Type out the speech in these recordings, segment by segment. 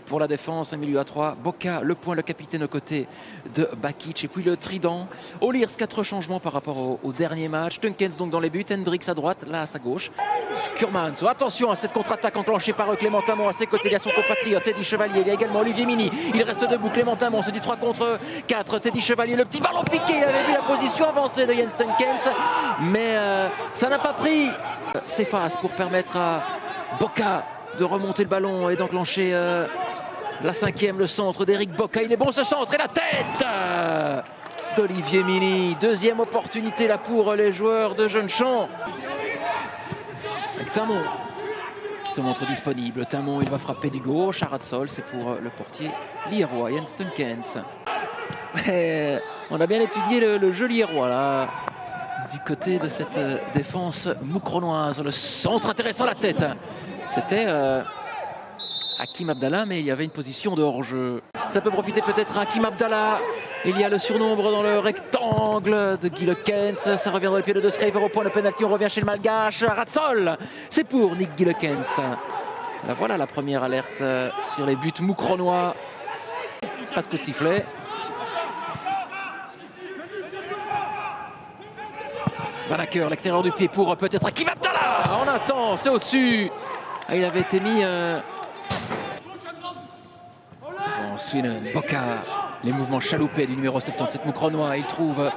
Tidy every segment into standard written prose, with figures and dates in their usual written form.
pour la défense, un milieu à 3. Boka, le point, le capitaine aux côtés de Bakic. Et puis le trident. O'Lears, 4 changements par rapport au dernier match. Tunkens donc dans les buts. Hendricks à droite, là à sa gauche. Skurmans, attention à cette contre-attaque enclenchée par Clément Tamon. À ses côtés, il y a son compatriote Teddy Chevalier. Il y a également Olivier Mini. Il reste debout. Clément Tamon, c'est du 3 contre 4. Teddy Chevalier, le petit ballon piqué. Il avait vu la position avancée de Jens Tunkens. Mais ça n'a pas pris ses faces pour permettre à Boka de remonter le ballon et d'enclencher la 5e, le centre d'Eric Boka. Il est bon ce centre et la tête d'Olivier Mini. Deuxième opportunité là pour les joueurs de Jeune-Champ. Avec Tamon qui se montre disponible. Tamon, il va frapper du gauche. Aratsol, c'est pour le portier lierrois, Jens Tunkens. On a bien étudié le jeu lierrois là. Du côté de cette défense moucronoise. Le centre intéressant, la tête. C'était Hakim Abdallah, mais il y avait une position de hors-jeu. Ça peut profiter peut-être à Hakim Abdallah. Il y a le surnombre dans le rectangle de Guy Lekens. Ça revient dans les pieds de Scriver au point de pénalty. On revient chez le Malgache. Ratsol, c'est pour Nick Guy Lekens. Là, voilà la première alerte sur les buts moucronois. Pas de coup de sifflet. Vanacker, l'extérieur du pied pour peut-être Hakim Abdallah. On attend, c'est au-dessus. Il avait été mis devant Swinen. Boka, les mouvements chaloupés du numéro 77 moucronois. Il trouve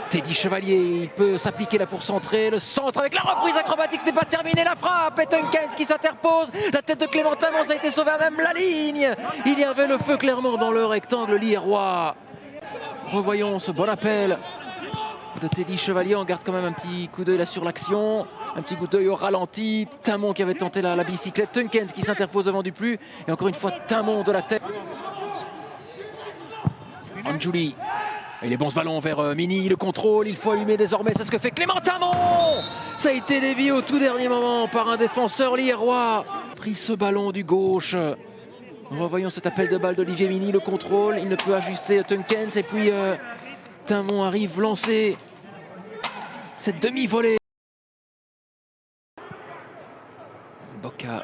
Teddy Chevalier. Il peut s'appliquer là pour centrer. Le centre avec la reprise acrobatique, ce n'est pas terminé. La frappe. Et Tunkens qui s'interpose. La tête de Clément Tamon, ça a été sauvé à même la ligne. Il y avait le feu clairement dans le rectangle lierrois. Revoyons ce bon appel de Teddy Chevalier. On garde quand même un petit coup d'œil là sur l'action, un petit coup d'œil au ralenti. Tamon qui avait tenté la bicyclette, Tunkens qui s'interpose devant du plus, et encore une fois Tamon de la tête. Anjuli, il est bon ce ballon vers Mini, le contrôle, il faut allumer désormais, c'est ce que fait Clément Tamon. Ça a été dévié au tout dernier moment par un défenseur lierrois. Pris ce ballon du gauche. Revoyons cet appel de balle d'Olivier Mini, le contrôle, il ne peut ajuster Tunkens, et puis Tamon arrive lancer cette demi-volée. Boka.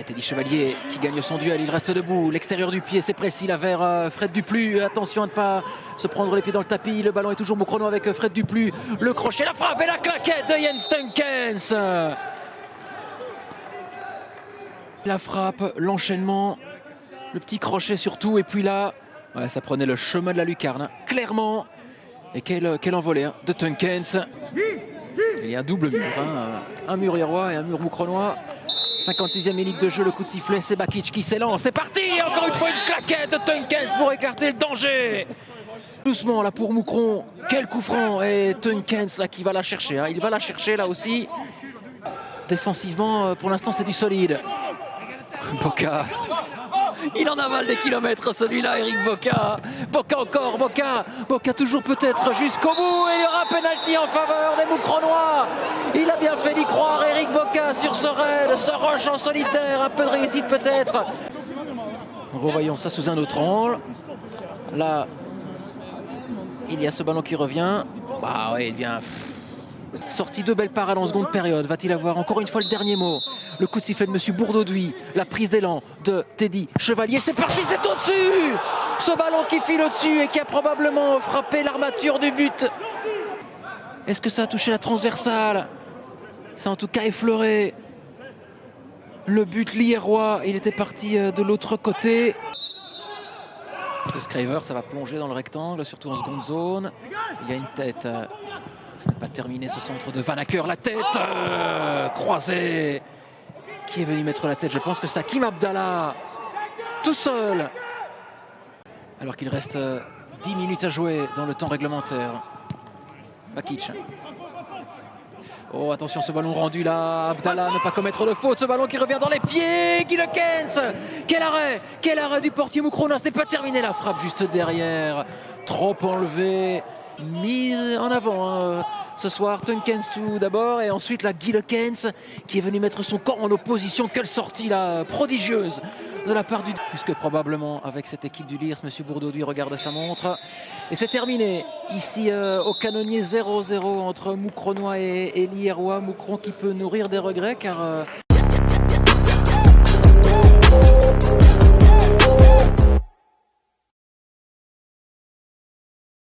Teddy Chevalier qui gagne son duel, il reste debout. L'extérieur du pied, c'est précis là vers Fred Duplu. Attention à ne pas se prendre les pieds dans le tapis. Le ballon est toujours moucronois avec Fred Duplu. Le crochet, la frappe et la claquette de Jens Tunkens. La frappe, l'enchaînement, le petit crochet surtout. Et puis là, ouais, ça prenait le chemin de la lucarne, clairement. Et quel envolée de Tunkens. Il y a un double mur, un mur lierrois et un mur moucronois. 56e minute de jeu, le coup de sifflet, c'est Bakic qui s'élance. C'est parti, encore une fois une claquette de Tunkens pour écarter le danger. Doucement là pour Moucron, quel coup franc. Et Tunkens là qui va la chercher, il va la chercher là aussi. Défensivement, pour l'instant c'est du solide. Boka. Il en avale des kilomètres celui-là, Eric Boka. Boka encore, Boka toujours peut-être jusqu'au bout. Et il y aura pénalty en faveur des Moucronois. Il a bien fait d'y croire, Eric Boka, sur ce raid, ce rush en solitaire. Un peu de réussite peut-être. Revoyons ça sous un autre angle. Là, il y a ce ballon qui revient. Bah ouais, il vient... Sorti de belles parades en seconde période. Va-t-il avoir encore une fois le dernier mot? Le coup de sifflet de M. Bourdauduit. La prise d'élan de Teddy Chevalier. C'est parti, c'est au-dessus. Ce ballon qui file au-dessus et qui a probablement frappé l'armature du but. Est-ce que ça a touché la transversale? Ça a en tout cas effleuré le but lierrois. Il était parti de l'autre côté. De Scriver, ça va plonger dans le rectangle, surtout en seconde zone. Il y a une tête... Ce n'est pas terminé ce centre de Vanacker, la tête croisée. Qui est venu mettre la tête? Je pense que c'est Hakim Abdallah, tout seul. Alors qu'il reste 10 minutes à jouer dans le temps réglementaire. Bakic. Oh, attention, ce ballon rendu là. Abdallah, ne pas commettre de faute. Ce ballon qui revient dans les pieds. Guy Lekens. Quel arrêt du portier moucronois. Ce n'est pas terminé, la frappe juste derrière. Trop enlevé. Mise en avant ce soir, Tunkens tout d'abord, et ensuite la Guy Lekens qui est venu mettre son corps en opposition. Quelle sortie là, prodigieuse de la part du... Puisque probablement avec cette équipe du Lears, M. Bourdauduit regarde sa montre. Et c'est terminé ici au Canonnier, 0-0 entre Moucronois et Lierrois. Moucron qui peut nourrir des regrets car...